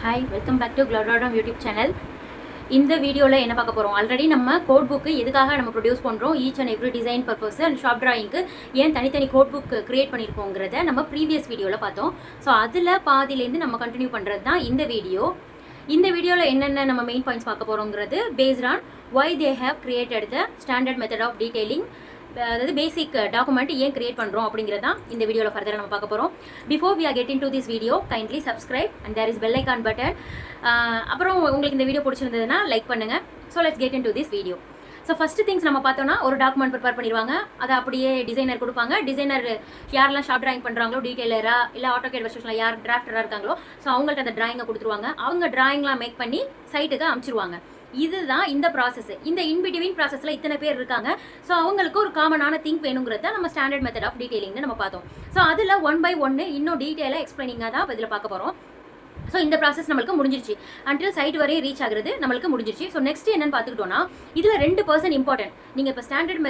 Hi, welcome back to க்ளோடாடம் YouTube channel. இந்த வீடியோவில் என்ன பார்க்க போகிறோம்? ஆல்ரெடி நம்ம கோட் புக்கு எதுக்காக நம்ம ப்ரொடியூஸ் பண்ணுறோம், each and every design purpose and shop ட்ராயிங்க்கு ஏன் தனித்தனி கோட் புக் கிரியேட் பண்ணியிருக்கோங்கிறத நம்ம ப்ரீவியஸ் வீடியோவில் பார்த்தோம். ஸோ அதில் பாதியிலேருந்து நம்ம கண்டினியூ பண்ணுறது தான் இந்த வீடியோ. இந்த வீடியோவில் என்னென்ன நம்ம மெயின் பாயிண்ட்ஸ் பார்க்க போகிறோங்கிறது based on why they have created the standard method of detailing, அதாவது பேசிக் டாக்குமெண்ட் ஏன் கிரியேட் பண்ணுறோம் அப்படிங்கிறது தான் இந்த வீடியோவில் ஃபர்தராக நம்ம பார்க்க போகிறோம். Before we are getting to this video, kindly subscribe and there is bell icon button. அப்புறம் உங்களுக்கு இந்த வீடியோ பிடிச்சிருந்ததுன்னா லைக் பண்ணுங்கள். So let's get into this video. So first things நம்ம பார்த்தோன்னா ஒரு டாக்குமெண்ட் ப்ரிப்பேர் பண்ணிடுவாங்க, அதை அப்படியே டிசைனர் கொடுப்பாங்க. டிசைனர் யாரெல்லாம் ஷாப் ட்ராயிங் பண்ணுறாங்களோ, டீட்டெயிலராக இல்லை ஆட்டோகேட் வெர்ஷனில் யார் டிராஃப்டராக இருக்காங்களோ, ஸோ அவங்கள்ட்ட அந்த ட்ராயிங்கை கொடுத்துருவாங்க. அவங்க ட்ராயிங்லாம் மேக் பண்ணி சைட்டுக்கு அனுப்பிச்சிருவாங்க. இதுதான் இந்த ப்ராசஸ். இந்த இன்பிட்வீன் ப்ராசஸில் இத்தனை பேர் இருக்காங்க. ஸோ அவங்களுக்கு ஒரு காமனான திங்க் வேணுங்கிறத நம்ம ஸ்டாண்டர்ட் மெத்தட் ஆஃப் டீடைலிங்னு நம்ம பார்த்தோம். ஸோ அதில் 1 by 1 இன்னும் டீட்டெயிலாக எக்ஸ்பிளைனிங்காக தான் இதில் பார்க்க போகிறோம். ஸோ இந்த ப்ராசஸ் நம்மளுக்கு முடிஞ்சிருச்சு. அன்டில் சைட் வரையும் ரீச் ஆகுறது நம்மளுக்கு முடிஞ்சிருச்சு. ஸோ நெக்ஸ்ட் என்னன்னு பார்த்துக்கிட்டோம்னா, இதில் 2% இம்பார்ட்டன்ட். நீங்கள் இப்போ ஸ்டாண்டர்ட்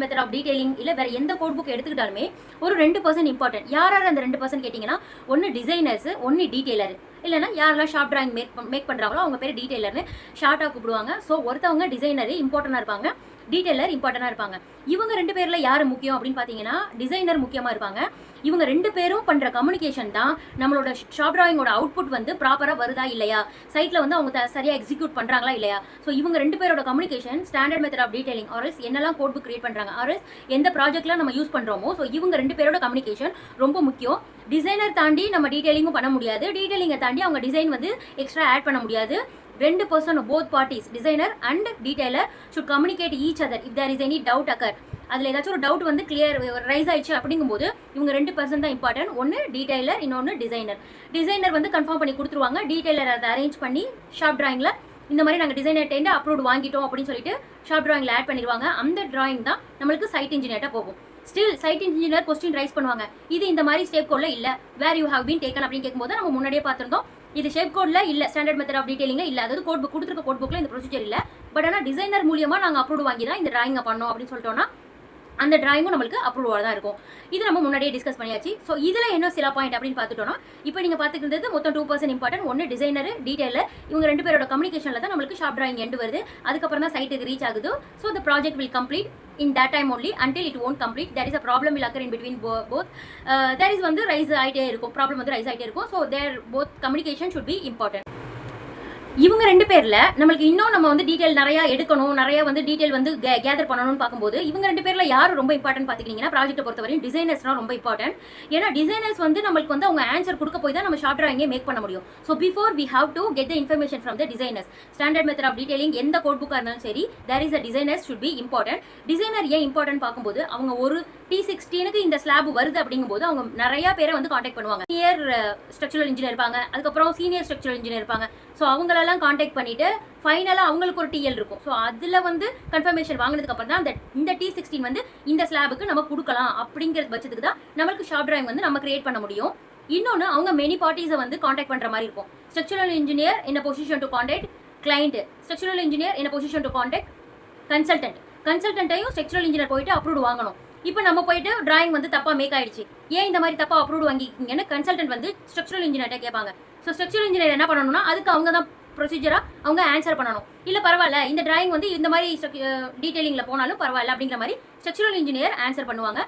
மெத்தட் ஆஃப் டீடைலிங் இல்லை வேறு எந்த கோட் புக் எடுத்துக்கிட்டாலுமே ஒரு 2% இம்பார்ட்டன்ட். யார் அந்த 2% கேட்டிங்கன்னா, ஒன்று டிசைனர்ஸ், ஒன்று டீடைலர். இல்லைனா யாரெல்லாம் ஷாப் ட்ராயிங் மேக் பண்ணுறாங்களோ அவங்க பேர் டீடைலர்னு ஷார்ட்டாக கூப்பிடுவாங்க. ஸோ ஒருத்தவங்க டிசைனரு இம்பார்ட்டண்டாக இருப்பாங்க, டீடைலர் இம்பார்ட்டண்டாக இருப்பாங்க. இவங்க 2 பேரில் யார் முக்கியம் அப்படின்னு பார்த்தீங்கன்னா, டிசைனர் முக்கியமாக இருப்பாங்க. இவங்க 2 பேரும் பண்ணுற கம்யூனிகேஷன் தான் நம்மளோட ஷாப் ட்ராயிங்கோட அவுட்புட் வந்து ப்ராப்பராக வருதா இல்லையா, சைட்டில் வந்து அவங்க சரியாக எக்ஸிக்யூட் பண்ணுறாங்களா இல்லையா. ஸோ இவங்க 2 பேரோட communication standard method of detailing ஆர்எஸ் என்னெல்லாம் கோட் புக் கிரியேட் பண்ணுறாங்க ஆர்எஸ் எந்த ப்ராஜெக்ட்லாம் நம்ம யூஸ் பண்ணுறோமோ, ஸோ இவங்க 2 பேரோட கம்யூனிகேஷன் ரொம்ப முக்கியம். டிசைனர் தாண்டி நம்ம டீடைலிங்கும் பண்ண முடியாது, டீடைலிங்கை தாண்டி அவங்க டிசைன் வந்து எக்ஸ்ட்ரா ஆட் பண்ண முடியாது. 2% both parties, designer and detailer, should communicate each other if there is any doubt occur. அதில் ஏதாச்சும் ஒரு டவுட் வந்து கிளியர் ரைஸ் ஆயிடுச்சு அப்படிங்கும்போது இவங்க 2% தான் இம்பார்ட்டன்ட். ஒன்று டீடைலர், இன்னொன்று டிசைனர். டிசைனர் வந்து கன்ஃபார்ம் பண்ணி கொடுத்துருவாங்க, டீடைலர் அதை அரேஞ்ச் பண்ணி ஷாப் ட்ராயிங்கில் இந்த மாதிரி நாங்கள் டிசைனர்ட்டேருந்து அப்ரூவ் வாங்கிட்டோம் அப்படின்னு சொல்லிட்டு ஷாப் ட்ராயிங்கில் ஆட் பண்ணிடுவாங்க. அந்த ட்ராயிங் தான் நம்மளுக்கு சைட் இன்ஜினியர்ட்ட போகும். Still site engineer question raise பண்ணுவாங்க, இது இந்த மாதிரி ஸ்டெப் கோடில் இல்லை, where you have been taken அப்படின்னு கேட்கும்போது நம்ம முன்னாடியே பார்த்துருந்தோம், இது ஷேப் கோடில் இல்லை, ஸ்டாண்டர்ட் மெத்தட் ஆஃப் டீடைலிங் இல்லை, அதாவது கோட் புக் கொடுத்துருக்க கோட் புக்கில் இந்த ப்ரொசீஜர் இல்லை. பட் ஆனால் டிசைனர் மூலியமாக நாங்கள் அப்ரூவ் வாங்கி தான் இந்த டிராயிங்கை பண்ணோம் அப்படின்னு சொல்லிட்டோம்னா அந்த டிராயிங்கும் நம்மளுக்கு அப்ரூவாக தான் இருக்கும். இது நம்ம முன்னாடியே டிஸ்கஸ் பண்ணியாச்சு. ஸோ இதில் என்ன சில பாயிண்ட் அப்படின்னு பார்த்துட்டோம்னா, இப்போ நீங்கள் பார்த்துக்கிட்டது மொத்தம் 2% இம்பார்ட்டன்ட். ஒன்று டிசைனர், டீடைலர். இவங்க 2 பேரோட கம்யூனிகேஷனில் தான் நம்மளுக்கு ஷாப் டிராயிங் எண்டு வருது. அதுக்கப்புறம் தான் சைட்டுக்கு ரீச் ஆகுது. So the project will complete in that time only until it won't complete. There is a problem will occur in between both. There is வந்து ரைஸ் ஆகிட்டே இருக்கும், ப்ராப்ளம் வந்து ரைஸ் ஆகிட்டே இருக்கும். So there both communication should be important. இவங்க 2 பேரில் நம்மளுக்கு இன்னும் நம்ம வந்து டீட்டெயில் நிறையா எடுக்கணும், நிறையா வந்து டீட்டெயில் வந்து கேதர் பண்ணணும்னு பார்க்கும்போது இவங்க 2 பேரில் யார் ரொம்ப இம்பார்ட்டன்ட் பார்த்துக்கிட்டிங்கன்னா, ப்ராஜெக்ட்டை பொறுத்தவரையும் டிசைனர்ஸ்னால் ரொம்ப இம்பார்ட்டன்ட். ஏன்னா டிசைனர்ஸ் வந்து நம்மளுக்கு வந்து அவங்க ஆன்சர் கொடுக்க போய் தான் நம்ம ஷாப் ட்ராயிங்கே மேக் பண்ண முடியும். So before we have to get the information from the designers. Standard method of detailing எந்த கோட் புக்காக இருந்தாலும் சரி, there is a designers should be important. Designer ஏன் இம்பார்ட்டன்ட் பார்க்கும்போது, அவங்க ஒரு T16க்கு இந்த ஸ்லாப் வருது அப்படிங்கும்போது அவங்க நிறையா பேரை வந்து காண்டாக்ட் பண்ணுவாங்க. சீனியர் ஸ்ட்ரக்சரல் இன்ஜினியர் இருப்பாங்க, அதுக்கப்புறம் சீனியர் ஸ்ட்ரக்சரல் இன்ஜினியர் இருப்பாங்க. ஸோ அவங்களெல்லாம் காண்டாக்ட் பண்ணிவிட்டு ஃபைனலாக அவங்களுக்கு ஒரு TL இருக்கும். ஸோ அதில் வந்து கன்ஃபர்மேஷன் வாங்கினதுக்கப்புறம் தான் இந்த T16 வந்து இந்த ஸ்லாபுக்கு நம்ம கொடுக்கலாம் அப்படிங்கிற பட்சத்துக்கு தான் நம்மளுக்கு ஷாப் டிராயிங் வந்து நம்ம கிரியேட் பண்ண முடியும். இன்னொன்று, அவங்க மெனி பார்ட்டிஸை வந்து காண்டாக்ட் பண்ணுற மாதிரி இருக்கும். Structural engineer in a position to contact client, structural engineer in a position to contact கன்சல்டன்ட்டையும் ஸ்ட்ரக்சரல் இன்ஜினியர் போயிட்டு அப்ரூவ் வாங்கணும். இப்போ நம்ம போயிட்டு டிராயிங் வந்து தப்பாக மேக் ஆயிடுச்சு, ஏன் இந்த மாதிரி தப்பாக அப்ரூவ் வாங்கிக்கிங்கன்னு கன்சல்டன்ட் வந்து ஸ்ட்ரக்சரல் இன்ஜினியர்ட்ட கேட்பாங்க. ஸோ ஸ்ட்ரக்சரல் இன்ஜினியர் என்ன பண்ணணும்னா, அதுக்கு அவங்க தான் ப்ரொசீஜராக அவங்க ஆன்சர் பண்ணணும். இல்லை பரவாயில்ல, இந்த டிராயிங் வந்து இந்த மாதிரி டீடைலிங்கில் போனாலும் பரவாயில்ல அப்படிங்கிற மாதிரி ஸ்ட்ரக்சரல் இன்ஜினியர் ஆன்சர் பண்ணுவாங்க.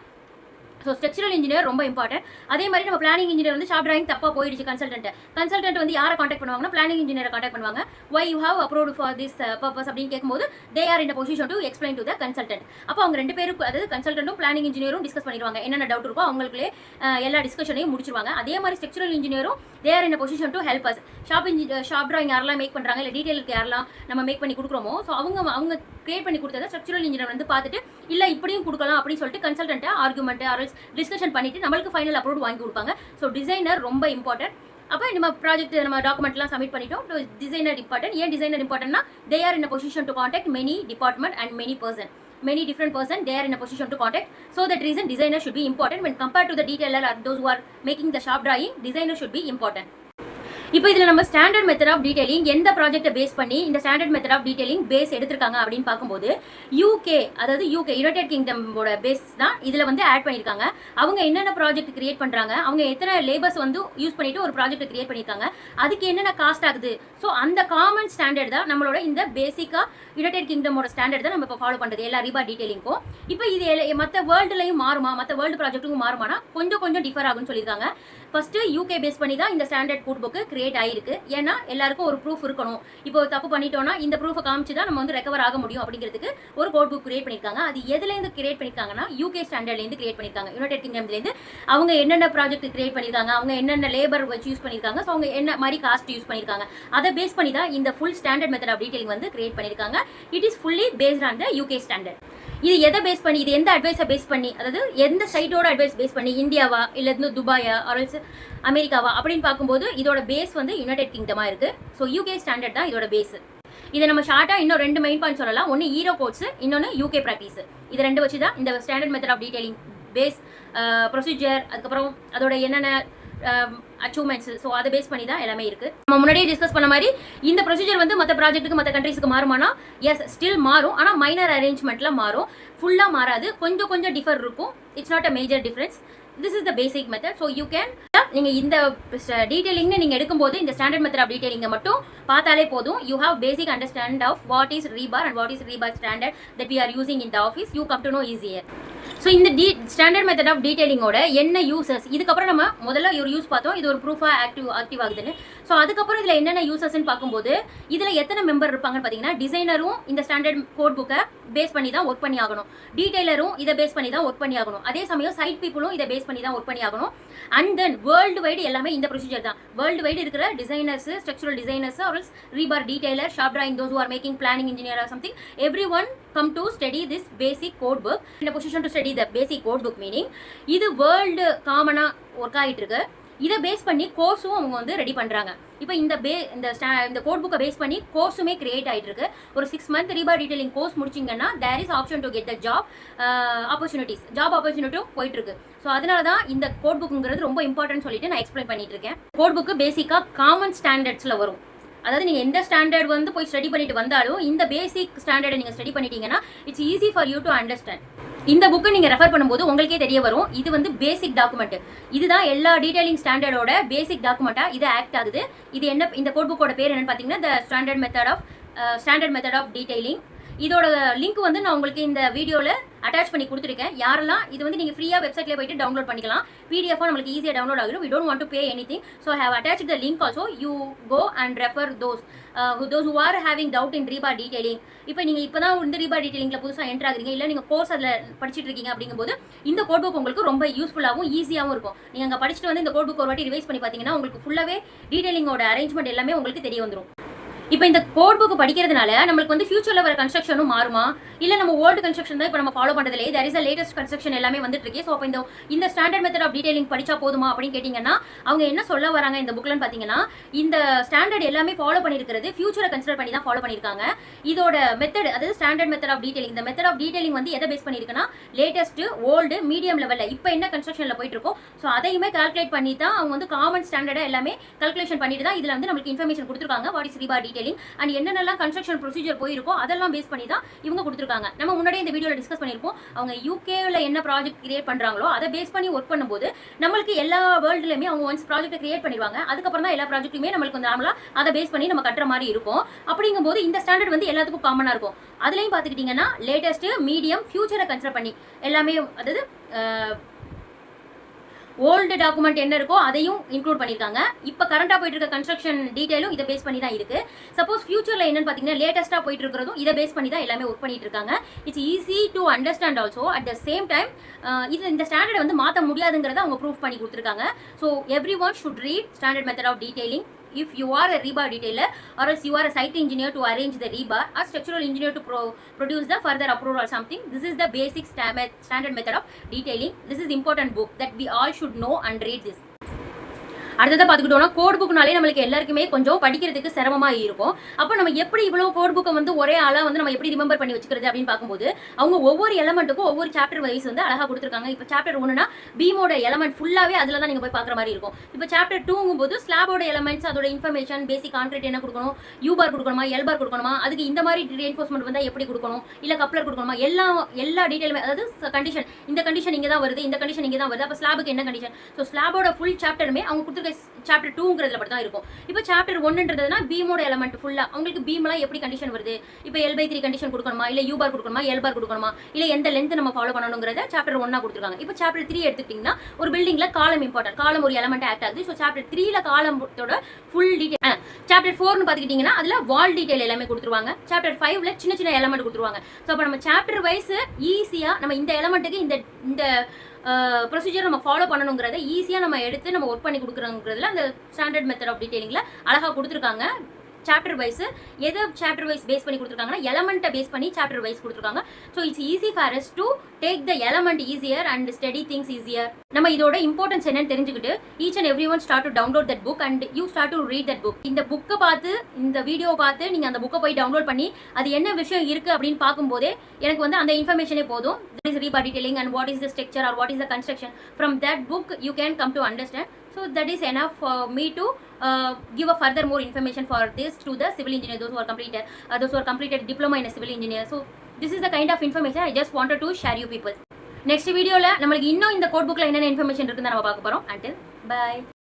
ஸோ ஸ்ட்ரக்சரல் இன்ஜினியர் ரொம்ப இம்பார்ட்டன்ட். அதே மாதிரி நம்ம பிளானிங் இன்ஜினியர் வந்து ஷாப் டிராயிங் தப்பாக போயிடுச்சு, கன்சல்டன்ட் வந்து யாரை காண்டாக்ட் பண்ணுவாங்கன்னா, பிளானிங் இன்ஜினியரை காண்டாக்ட் பண்ணுவாங்க. Why you have approved for this purpose அப்படின்னு கேட்கும்போது they are in position to explain to the consultant. அப்போ அவங்க 2 பேருக்கு, அதாவது கன்சல்டன்ட்டும் பிளானிங் இன்ஜினியரும் டிஸ்கஸ் பண்ணிடுவாங்க, என்னென்ன டவுட் இருக்கோ அவங்களுக்குள்ளே எல்லா டிஸ்கஷனையும் முடிச்சிருவாங்க. அதே மாதிரி ஸ்ட்ரக்சரல் இன்ஜினியரும் they are in position to help us. Shop drawing யாரெல்லாம் மேக் பண்ணுறாங்க, இல்லை டீட்டெயிலுக்கு யாரெல்லாம் நம்ம மேக் பண்ணி கொடுக்குறோமோ, ஸோ அவங்க கிரியேட் பண்ணி கொடுத்ததை ஸ்ட்ரக்சரல் இன்ஜினியர் வந்து பார்த்துட்டு இல்லை இப்படியும் கொடுக்கலாம் அப்படின்னு சொல்லிட்டு கன்சல்டன்ட்டை ஆர்குமெண்ட் ஆர்எல்ஸ் டிஸ்கஷன் பண்ணிட்டு நம்மளுக்கு ஃபைனல் அப்ரூவ் வாங்கி கொடுப்பாங்க. ஸோ டிசைனர் ரொம்ப இம்பார்ட்டன்ட். அப்போ நம்ம ப்ராஜெக்ட் நம்ம டாக்குமெண்ட்லாம் சப்மிட் பண்ணிட்டோம். Designer important. ஏன் டிசைனர் இம்பார்ட்டன்ட்னா, they are in a position to contact many department and many different person, they are in a position to contact. So that reason designer should be important when compared to the detailer or those who are making the shop drawing. Designer should be important. இப்போ இதில் நம்ம standard method of detailing எந்த ப்ராஜெக்ட்டை base பண்ணி இந்த standard method of detailing base எடுத்திருக்காங்க அப்படின்னு பார்க்கும்போது யூகே, அதாவது யுனைடெட் கிங்டமோட பேஸ் தான் இதில் வந்து ஆட் பண்ணியிருக்காங்க. அவங்க என்னென்ன ப்ராஜெக்ட் கிரியேட் பண்ணுறாங்க, அவங்க எத்தனை லேபர்ஸ் வந்து யூஸ் பண்ணிட்டு ஒரு ப்ராஜெக்ட் கிரியேட் பண்ணியிருக்காங்க, அதுக்கு என்னென்ன காஸ்ட் ஆகுது. ஸோ அந்த காமன் ஸ்டாண்டர்ட் தான் நம்மளோட இந்த பேசிக்காக யுனைடெட் கிங்டமோட ஸ்டாண்டர்ட் தான் நம்ம இப்போ ஃபாலோ பண்ணுறது எல்லா ரீபார் டீடைலிங்கும். இப்போ இது மற்ற வேர்ல்டுலையும் மாறுமா, மற்ற வேர்ல்டு ப்ராஜெக்ட்டுக்கும் மாறுமானா கொஞ்சம் டிஃபர் ஆகும்னு சொல்லியிருக்காங்க. ஃபர்ஸ்ட் யூகே பேஸ் பண்ணி தான் இந்த ஸ்டாண்டர்ட் கோட் புக் கிரியேட் ஆயிருக்கு. ஏன்னா எல்லாருக்கும் ஒரு ப்ரூஃப் இருக்கணும். இப்போ தப்பு பண்ணிட்டோம்னா இந்த ப்ரூஃபை காமிச்சு தான் நம்ம வந்து ரெக்கவர் ஆக முடியும் அப்படிங்கிறதுக்கு ஒரு கோட் புக் கிரியேட் பண்ணியிருக்காங்க. அது எதுலேருந்து கிரியேட் பண்ணியிருக்காங்கன்னா யூகே ஸ்டாண்டர்ட்லேருந்து கிரியேட் பண்ணியிருக்காங்க. யுனைடெட் கிங்டம்லேருந்து அவங்க என்னென்ன ப்ராஜெக்ட் கிரியேட் பண்ணியிருக்காங்க, அவங்க என்னென்ன லேபர் வச்சு யூஸ் பண்ணியிருக்காங்க, ஸோ அவங்க என்ன மாதிரி காஸ்ட் யூஸ் பண்ணியிருக்காங்க, அதை பேஸ் பண்ணி தான் இந்த full standard method of detailing வந்து கிரியேட் பண்ணியிருக்காங்க. It is fully based on the UK standard. இது எதை பேஸ் பண்ணி, இது எந்த அட்வைஸை பேஸ் பண்ணி, அதாவது எந்த சைட்டோட அட்வைஸ் பேஸ் பண்ணி, இந்தியாவா இல்லை துபாயா ஆர்எல்ஸ் அமெரிக்காவா அப்படின்னு பார்க்கும்போது இதோட பேஸ் வந்து யுனைடெட் கிங்டமாக இருக்குது. ஸோ யூகே ஸ்டாண்டர்ட் தான் இதோட பேஸ். இதை நம்ம ஷார்ட்டாக இன்னும் 2 மெயின் பாயிண்ட் சொல்லலாம். ஒன்று ஈரோ கோட்ஸ், இன்னொன்று யூகே ப்ராக்டிஸ். இது 2 வச்சு தான் இந்த standard method of detailing base, procedure, அதுக்கப்புறம் அதோட என்னென்ன அச்சீவ்மெண்ட்ஸ், ஸோ அதை பேஸ் பண்ணி தான் எல்லாமே இருக்குது. நம்ம முன்னாடியே டிஸ்கஸ் பண்ண மாதிரி இந்த ப்ரொசீஜர் வந்து மற்ற ப்ராஜெக்ட்டுக்கு மற்ற கண்ட்ரீஸ்க்கு மாறுமானா எஸ் ஸ்டில் மாறும். ஆனால் மைனர் அரேஞ்ச்மெண்ட்டில் மாறும், ஃபுல்லாக மாறாது, கொஞ்சம் டிஃபர் இருக்கும். It's not a major difference. This is the basic method. So you can நீங்கள் இந்த டீடைலிங்னு நீங்கள் எடுக்கும்போது இந்த ஸ்டாண்டர்ட் மெத்தட் ஆஃப் டீடைலிங்கை மட்டும் பார்த்தாலே போதும். You have basic understand of what is rebar and what is rebar standard that we are using in the office. You come to know easier. So இந்த standard method of டீடைலிங்கோட என்ன uses, இதுக்கப்புறம் நம்ம முதல்ல ஒரு யூஸ் பார்த்தோம், இது ஒரு ப்ரூஃபாக ஆக்டிவ் ஆகுதுன்னு. ஸோ அதுக்கப்புறம் இதில் என்னென்ன யூசஸ்ன்னு பார்க்கும்போது இதில் எத்தனை மெம்பர் இருப்பாங்கன்னு பார்த்தீங்கன்னா, டிசைனரும் இந்த ஸ்டாண்டர்ட் கோட் புக்கை பேஸ் பண்ணி தான் ஒர்க் பண்ணி ஆகணும், டீடைலரும் இதை பேஸ் பண்ணி தான் ஒர்க் பண்ணி ஆகணும், அதே சமயம் சைட் பீப்புளும் இதை பேஸ் பண்ணி தான் ஒர்க் பண்ணி ஆகணும். அண்ட் தென் வேர்ல்டு வைடு எல்லாமே இந்த ப்ரொசீஜர் தான். வேர்ல்டு வைடு இருக்கிற டிசைனர்ஸ், ஸ்ட்ரக்சரல் டிசைனர்ஸ், ஆர்எல்ஸ் rebar detailer, shop drawing, those who are making planning engineer or something, everyone come to study this basic code book. In a position to study the basic code book meaning இது world காமனாக work ஆகிட்டு இருக்கு. இதை base பண்ணி கோர்ஸும் அவங்க வந்து ready பண்ணுறாங்க. இப்போ இந்த கோட் புக்கை பேஸ் பண்ணி கோர்ஸுமே கிரியேட் ஆகிட்டு இருக்கு. ஒரு 6 month ரீபார் டீடைலிங் கோர்ஸ் முடிச்சிங்கன்னா there is option to get the job ஆப்பர்ச்சுனிட்டியும் போயிட்டு இருக்கு. ஸோ அதனால தான் இந்த கோட் புக்குங்கிறது ரொம்ப இம்பார்ட்டன்ட் சொல்லிட்டு நான் எக்ஸ்பிளைன் பண்ணிட்டு இருக்கேன். கோட் புக்கு பேசிக்காக காமன் ஸ்டாண்டர்ட்ஸில் வரும். அதாவது நீங்கள் எந்த ஸ்டாண்டர்ட் வந்து போய் ஸ்டடி பண்ணிட்டு வந்தாலும் இந்த பேசிக் ஸ்டாண்டர்டை நீங்கள் ஸ்டடி பண்ணிட்டீங்கன்னா it's easy for you to understand. இந்த புக்கை நீங்கள் ரெஃபர் பண்ணும்போது உங்களுக்கே தெரிய வரும், இது வந்து பேசிக் டாக்குமெண்ட். இதுதான் எல்லா டீடைலிங் ஸ்டாண்டர்டோட பேசிக் டாக்குமெண்ட்டாக இது ஆக்ட் ஆகுது. இது என்ன, இந்த கோட் புக்கோட பேர் என்னன்னு பார்த்தீங்கன்னா the standard method of detailing. இதோட லிங்க் வந்து நான் உங்களுக்கு இந்த வீடியோவில் அட்டாச் பண்ணி கொடுத்துருக்கேன். யாரெல்லாம் இது வந்து நீங்கள் ஃப்ரீயாக வெப்சைட்லேயே போயிட்டு டவுன்லோட் பண்ணிக்கலாம். பிடிஎஃபாக நம்மளுக்கு ஈஸியாக டவுன்லோட் ஆகிடும். We don't want to pay anything. So I have attach the link also. You go and refer those who are having doubt in rebar detailing. இப்போ நீங்கள் இப்போ தான் இந்த ரீபார் டீடைலிங்கில் புதுசாக என்ட்ரு ஆகுறீங்க, இல்லை நீங்கள் கோர்ஸ் அதில் படிச்சுட்டு இருக்கீங்க அப்படிங்கும்போது இந்த கோட் புக் உங்களுக்கு ரொம்ப யூஸ்ஃபுல்லாகவும் ஈஸியாகவும் இருக்கும். நீங்கள் அங்கே படிச்சுட்டு வந்து இந்த கோட் புக் ஒரு வாட்டி ரிவைஸ் பண்ணி பார்த்தீங்கன்னா உங்களுக்கு ஃபுல்லாகவே டீடைலிங்கோட அரேஞ்ச்மெண்ட் எல்லாமே உங்களுக்கு தெரிய வந்துடும். இப்போ இந்த கோட் புக் படிக்கிறதுனால நம்மளுக்கு வந்து ஃபியூச்சரில் வர கன்ஸ்ட்ரக்ஷனும் மாறுமா, இல்லை நம்ம ஓல்டு கன்ஸ்ட்ரக்ஷன் தான் இப்போ நம்ம ஃபாலோ பண்ணுறதுலே there is a latest construction எல்லாமே வந்துட்டு இருக்கு. ஸோ அப்போ இந்த ஸ்டாண்டர்ட் மெத்தட் ஆஃப் டீடைலிங் படிச்சா போதுமா அப்படின்னு கேட்டிங்கன்னா அவங்க என்ன சொல்ல வராங்க இந்த புக்லன்னு பார்த்தீங்கன்னா, இந்த ஸ்டாண்டர்ட் எல்லாமே ஃபாலோ பண்ணியிருக்கிறது ஃபியூச்சரை கன்சிடர் பண்ணி தான் ஃபாலோ பண்ணியிருக்காங்க. இதோட மெத்தட், அதாவது ஸ்டாண்டர்ட் மெத்தட் ஆஃப் டீடைலிங், இந்த மெத்தட் ஆஃப் டீடைலிங் வந்து எதை பேஸ் பண்ணியிருக்குன்னா லேட்டஸ்ட், ஓல்டு, மீடியம் லெவலில் இப்போ என்ன கன்ஸ்ட்ரக்ஷனில் போயிட்டு இருக்கோம், ஸோ அதையுமே கால்குலேட் பண்ணி தான் அவங்க வந்து காமன் ஸ்டாண்டர்டை எல்லாமே கால்குலேஷன் பண்ணிட்டு தான் இதில் வந்து நம்மளுக்கு இன்ஃபர்மேஷன் கொடுத்துருக்காங்க. What is rebar detailing and என்னென்னலாம் கன்ஸ்ட்ரக்ஷன் ப்ரொசீஜர் போயிருக்கோ அதெல்லாம் பேஸ் பண்ணி தான் இவங்க கொடுத்துருக்காங்க. நம்ம முன்னாடியே இந்த வீடியோவில் டிஸ்கஸ் பண்ணியிருப்போம். அவங்க யூகேவில் என்ன ப்ராஜெக்ட் கிரியேட் பண்ணுறாங்களோ அதை பேஸ் பண்ணி ஒர்க் பண்ணும்போது நம்மளுக்கு எல்லா வேர்ல்டுலையுமே அவங்க ஒன்ஸ் ப்ராஜெக்ட் கிரியேட் பண்ணிடுவாங்க. அதுக்கப்புறம் தான் எல்லா ப்ராஜெக்ட்டுமே நம்மளுக்கு வந்து நார்மலாக அதை பேஸ் பண்ணி நம்ம கட்டுற மாதிரி இருக்கும். அப்படிங்கும்போது இந்த ஸ்டாண்டர்ட் வந்து எல்லாத்துக்கும் காமனாக இருக்கும். அதுலேயும் பார்த்துக்கிட்டிங்கன்னா லேட்டஸ்ட்டு, மீடியம், ஃபியூச்சரை கன்சிடர் பண்ணி எல்லாமே, அதாவது ஓல்டு டாக்குமெண்ட் என்ன இருக்கோ அதையும் இன்க்ளூட் பண்ணியிருக்காங்க. இப்போ கரண்டாக போயிட்டு இருக்க கன்ஸ்ட்ரக்ஷன் டீடைலும் இதை பேஸ் பண்ணி தான் இருக்குது. சப்போஸ் ஃபியூச்சரில் என்னன்னு பார்த்தீங்கன்னா லேட்டஸ்ட்டாக போயிட்டு இருக்கிறதும் இதை பேஸ் பண்ணி தான் எல்லாமே ஒர்க் பண்ணிட்டு இருக்காங்க. It's easy to understand also. At the same time இந்த ஸ்டாண்டர்டை வந்து மாற்ற முடியாதுங்கிறத அவங்க ப்ரூஃப் பண்ணி கொடுத்துருக்காங்க. So every one should read standard method of detailing. If you are a rebar detailer or else you are a site engineer to arrange the rebar or structural engineer to produce the further approval or something, this is the basic standard method of detailing. This is important book that we all should know and read this. அடுத்ததாக பார்த்துக்கிட்டோம்னா code புக்னாலே நம்மளுக்கு எல்லாருக்குமே கொஞ்சம் படிக்கிறதுக்கு சிரமமாக இருக்கும். அப்போ நம்ம எப்படி இவ்வளோ கோட் புக்கை வந்து ஒரே ஆளாக வந்து நம்ம எப்படி ரிமெம்பர் பண்ணி வச்சுக்கிறது அப்படின்னு பார்க்கும்போது அவங்க ஒவ்வொரு எலமெண்ட்டுக்கும் ஒவ்வொரு சாப்டர் வைஸ் வந்து அழகாக கொடுத்துருக்காங்க. இப்போ சாப்டர் 1னா பீமோட எலமெண்ட் ஃபுல்லாகவே அதில் தான் நீங்கள் போய் பார்க்குற மாதிரி இருக்கும். இப்போ சாப்டர் 2ங்கும் போது ஸ்லாபோட எலமெண்ட்ஸ் அதோட இன்ஃபர்மேஷன் பேசிக் கான்கிரீட் என்ன கொடுக்கணும், யூ பார் கொடுக்கணுமா, எல் பார் கொடுக்கணுமா, அதுக்கு இந்த மாதிரி ரீஎன்ஃபோர்ஸ்மெண்ட் வந்தால் எப்படி கொடுக்கணும், இல்லை கப்ளர் கொடுக்கணுமா, எல்லா டீட்டெயிலுமே அதாவது கண்டிஷன் இந்த கண்டிஷன் இங்கே தான் வருது, இந்த கண்டிஷன் இங்கே தான் வருது, அப்போ ஸ்லாபுக்கு என்ன கண்டிஷன். ஸோ ஸ்லாபோட ஃபுல் சாப்டருமே அவங்க கொடுத்துருக்க சாப்டர் 2ங்கிறதுல மட்டும் தான் இருக்கும். இப்போ சாப்டர் 1ன்றதுனா பீமோட எலமெண்ட் ஃபுல்லாக அவங்களுக்கு பீம்லாம் எப்படி கண்டிஷன் வருது, இப்போ L/3 கண்டிஷன் கொடுக்கணுமா, இல்லை யூ பார் கொடுக்கணுமா, எல் பார் கொடுக்கணுமா, இல்லை எந்த லென்த் நம்ம ஃபாலோ பண்ணணுங்கிறத சாப்டர் 1 கொடுத்துருக்காங்க. இப்போ சாப்டர் 3 எடுத்துக்கிட்டிங்கன்னா ஒரு பில்டிங்கில் காலம் இம்பார்ட்டன்ட், காலம் ஒரு எலமெண்ட் ஆக்ட் ஆகுது. ஸோ சாப்டர் 3ல காலத்தோட ஃபுல் டீட்டெயில். சாப்டர் 4னு பார்த்துக்கிட்டிங்கன்னா அதில் வால் டீட்டெயில் எல்லாமே கொடுத்துருவாங்க. சாப்டர் 5ல சின்ன சின்ன எலமெண்ட் கொடுத்துருவாங்க. ஸோ அப்போ நம்ம சாப்டர் வைஸ் ஈஸியாக நம்ம இந்த எலமெண்ட்டுக்கு இந்த ப்ரொசீஜர் நம்ம ஃபாலோ பண்ணணுங்கிறத ஈஸியாக நம்ம எடுத்து நம்ம ஒர்க் பண்ணி கொடுக்குறோங்கிறதுல அந்த ஸ்டாண்டர்ட் மெத்தட் ஆஃப் டீட்டெயிலிங்கில் அழகாக கொடுத்துருக்காங்க. சாப்டர் வைஸ் எதை சாப்டர் வைஸ் பேஸ் பண்ணி கொடுத்துருக்காங்கன்னா எலமெண்ட்டை பேஸ் பண்ணி சாப்டர் வைஸ் கொடுத்துருக்காங்க. So it's easy for us to take the element easier and study things easier. நம்ம இதோட இம்பார்ட்டன்ஸ் என்னன்னு தெரிஞ்சுக்கிட்டு each and every one start to download that book and you start to read that book. இந்த புக்கை பார்த்து இந்த video பார்த்து நீங்கள் அந்த புக்கை போய் டவுன்லோட் பண்ணி அது என்ன விஷயம் இருக்குது அப்படின்னு பார்க்கும்போதே எனக்கு வந்து அந்த இன்ஃபர்மேஷனே போதும். That is rebar detailing and what is the structure or what is the construction. From that book you can come to understand. So that is enough for me to give a further more information for this to the civil engineer, those who are completed diploma in a civil engineer. So this is the kind of information I just wanted to share you people. Next video la namalku innum indha code book la enna information irukku நம்ம பார்க்க போறோம். Until bye.